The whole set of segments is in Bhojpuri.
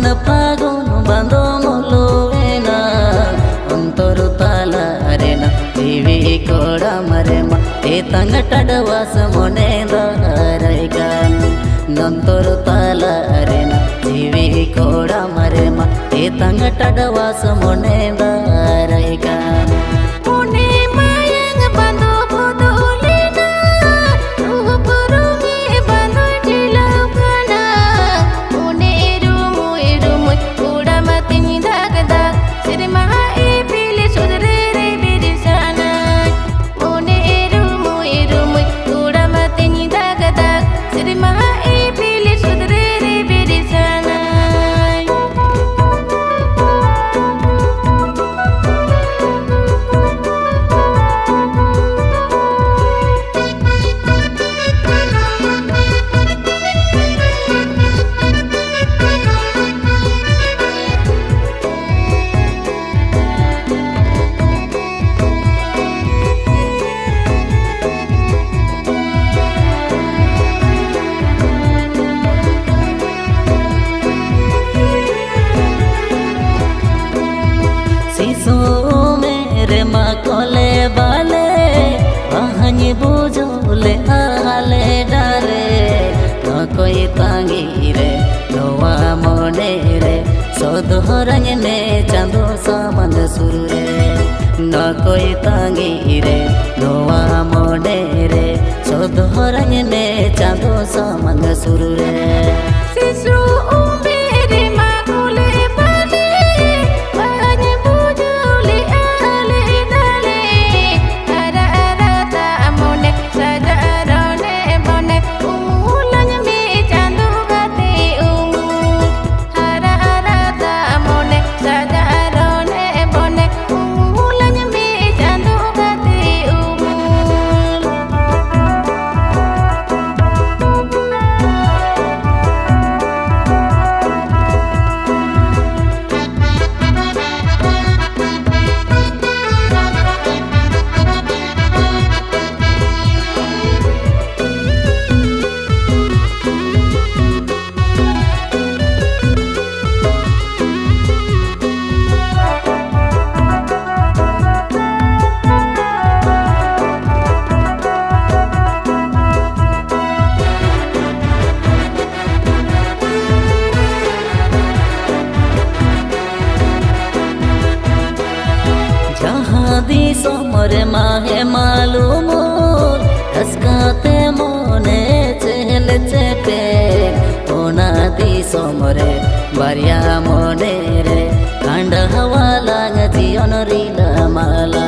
मन फागुन बांधो मोलोवेना अंतरु ताला अरेना जीवी कोड़ा मरेमा ते तंगटडवास मोने दारैगा नंतरु ताला अरेना जीवी कोड़ा मरेमा ते तंगटडवास मोने दारैगा मेरे माँ कोले बाले वहाँ बुझोले आले डाले न कोई तांगी रे नवा मोने रे सोधरंग ने चांदो सामंद सुर रे न कोई तांगी रे नवा मोने रे सोधरंग ने चांदो सामंद सुर रे दी सोमरे माहे मालूम रसकाते मोने चहल चेपे ओना दी सोमरे बारिया मोने रे कांड हवा लाग जीवन रीला माला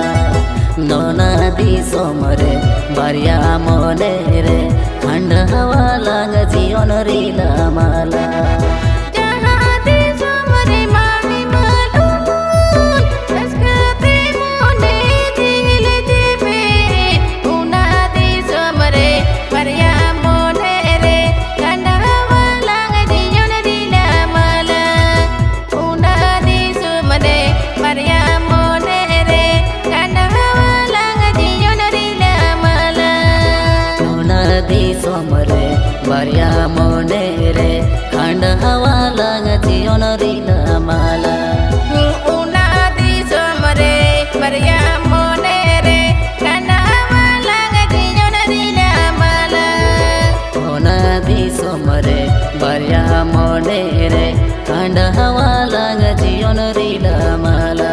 नोना दी सोमरे बारिया मोने रे कांड हवा लाग जीवन रीला माला सोमरे बारिया मोने रे खांड हवा लाग जीवन रीला माला उना दी सोमरे बारिया मोने रे खांड हवा लाग जीवन रीला माला उना दी सोमरे बारिया मोने रे खांड हवा लाग जीवन रीला माला।